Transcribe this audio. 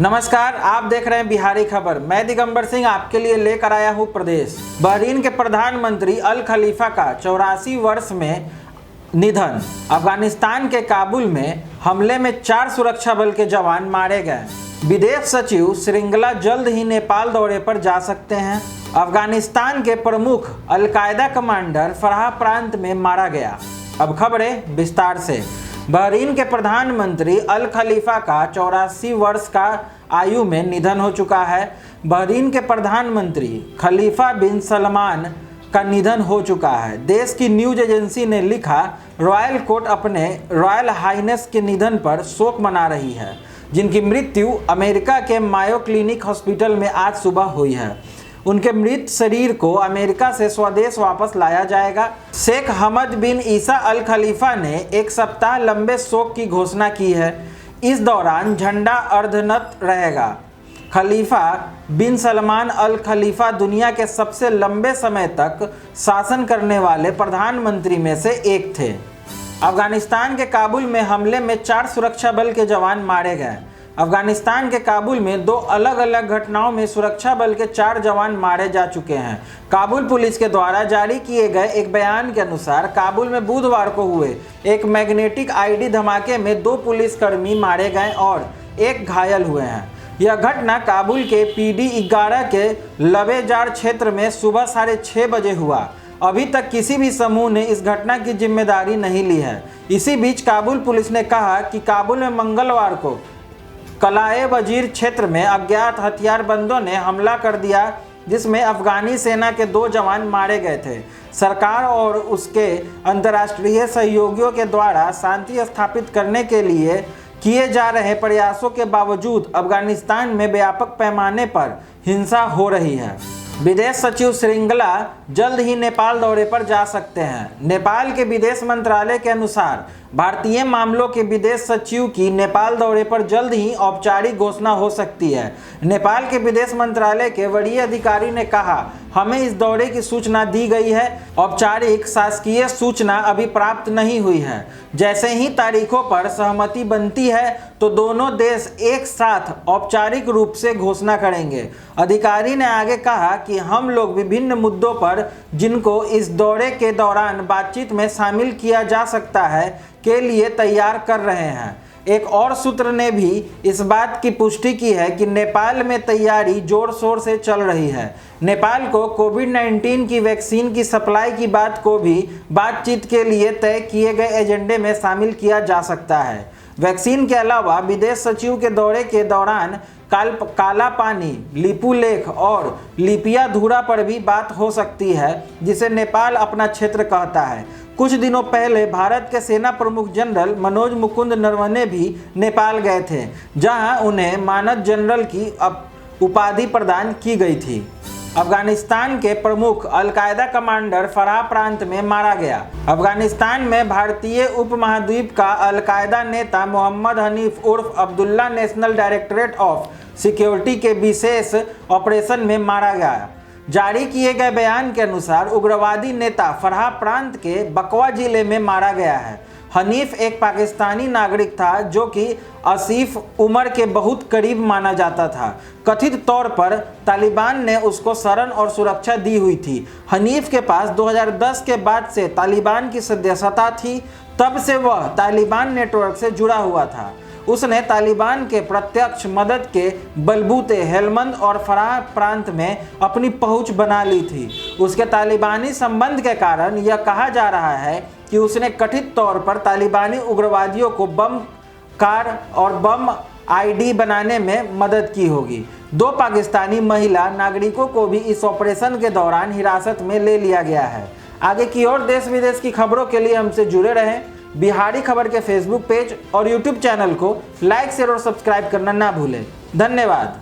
नमस्कार, आप देख रहे हैं बिहारी खबर। मैं दिगंबर सिंह आपके लिए लेकर आया हूं प्रदेश। बहरीन के प्रधानमंत्री अल खलीफा का 84 वर्ष में निधन। अफगानिस्तान के काबुल में हमले में 4 सुरक्षा बल के जवान मारे गए। विदेश सचिव श्रृंगला जल्द ही नेपाल दौरे पर जा सकते हैं। अफगानिस्तान के प्रमुख अलकायदा कमांडर फराह प्रांत में मारा गया। अब खबरें विस्तार से। बहरीन के प्रधानमंत्री अल खलीफा का 84 वर्ष का आयु में निधन हो चुका है। बहरीन के प्रधानमंत्री खलीफा बिन सलमान का निधन हो चुका है। देश की न्यूज एजेंसी ने लिखा, रॉयल कोर्ट अपने रॉयल हाइनेस के निधन पर शोक मना रही है, जिनकी मृत्यु अमेरिका के मायो क्लिनिक हॉस्पिटल में आज सुबह हुई है। उनके मृत शरीर को अमेरिका से स्वदेश वापस लाया जाएगा। शेख हमद बिन ईसा अल खलीफा ने एक सप्ताह लंबे शोक की घोषणा की है। इस दौरान झंडा अर्धनत रहेगा। खलीफा बिन सलमान अल खलीफा दुनिया के सबसे लंबे समय तक शासन करने वाले प्रधानमंत्री में से एक थे। अफगानिस्तान के काबुल में हमले में 4 सुरक्षा बल के जवान मारे गए। अफगानिस्तान के काबुल में 2 अलग अलग घटनाओं में सुरक्षा बल के 4 जवान मारे जा चुके हैं। काबुल पुलिस के द्वारा जारी किए गए एक बयान के अनुसार काबुल में बुधवार को हुए एक मैग्नेटिक आईडी धमाके में 2 पुलिसकर्मी मारे गए और 1 घायल हुए हैं। यह घटना काबुल के PD 11 के लबेजार क्षेत्र में सुबह 6:30 बजे हुआ। अभी तक किसी भी समूह ने इस घटना की जिम्मेदारी नहीं ली है। इसी बीच काबुल पुलिस ने कहा कि काबुल में मंगलवार को कलाए वजीर क्षेत्र में अज्ञात हथियारबंदों ने हमला कर दिया, जिसमें अफगानी सेना के 2 जवान मारे गए थे। सरकार और उसके अंतर्राष्ट्रीय सहयोगियों के द्वारा शांति स्थापित करने के लिए किए जा रहे प्रयासों के बावजूद अफगानिस्तान में व्यापक पैमाने पर हिंसा हो रही है। विदेश सचिव श्रृंगला जल्द ही नेपाल दौरे पर जा सकते हैं। नेपाल के विदेश मंत्रालय के अनुसार भारतीय मामलों के विदेश सचिव की नेपाल दौरे पर जल्द ही औपचारिक घोषणा हो सकती है। नेपाल के विदेश मंत्रालय के वरीय अधिकारी ने कहा, हमें इस दौरे की सूचना दी गई है। औपचारिक शासकीय सूचना अभी प्राप्त नहीं हुई है। जैसे ही तारीखों पर सहमति बनती है तो दोनों देश एक साथ औपचारिक रूप से घोषणा करेंगे। अधिकारी ने आगे कहा कि हम लोग विभिन्न मुद्दों पर जिनको इस दौरे के दौरान बातचीत में शामिल किया जा सकता है के लिए तैयार कर रहे हैं। एक और सूत्र ने भी इस बात की पुष्टि की है कि नेपाल में तैयारी जोर शोर से चल रही है। नेपाल को कोविड-19 की वैक्सीन की सप्लाई की बात को भी बातचीत के लिए तय किए गए एजेंडे में शामिल किया जा सकता है। वैक्सीन के अलावा विदेश सचिव के दौरे के दौरान काला पानी, लिपू लेख और लिपियाधुरा पर भी बात हो सकती है, जिसे नेपाल अपना क्षेत्र कहता है। कुछ दिनों पहले भारत के सेना प्रमुख जनरल मनोज मुकुंद नरवणे भी नेपाल गए थे, जहां उन्हें मानद जनरल की उपाधि प्रदान की गई थी। अफगानिस्तान के प्रमुख अलकायदा कमांडर फराह प्रांत में मारा गया। अफगानिस्तान में भारतीय उपमहाद्वीप का अलकायदा नेता मोहम्मद हनीफ उर्फ Abdullah national directorate of security के विशेष ऑपरेशन में मारा गया। जारी किए गए बयान के अनुसार उग्रवादी नेता फराह प्रांत के बकवा जिले में मारा गया है। हनीफ एक पाकिस्तानी नागरिक था जो कि आसिफ उमर के बहुत करीब माना जाता था। कथित तौर पर तालिबान ने उसको शरण और सुरक्षा दी हुई थी। हनीफ के पास 2010 के बाद से तालिबान की सदस्यता थी। तब से वह तालिबान नेटवर्क से जुड़ा हुआ था। उसने तालिबान के प्रत्यक्ष मदद के बलबूते हेलमंद और फराह प्रांत में अपनी पहुंच बना ली थी। उसके तालिबानी संबंध के कारण यह कहा जा रहा है कि उसने कथित तौर पर तालिबानी उग्रवादियों को बम कार और बम आईडी बनाने में मदद की होगी। 2 पाकिस्तानी महिला नागरिकों को भी इस ऑपरेशन के दौरान हिरासत में ले लिया गया है। आगे की और देश विदेश की खबरों के लिए हमसे जुड़े रहें। बिहारी खबर के फेसबुक पेज और यूट्यूब चैनल को लाइक, शेयर और सब्सक्राइब करना ना भूलें। धन्यवाद।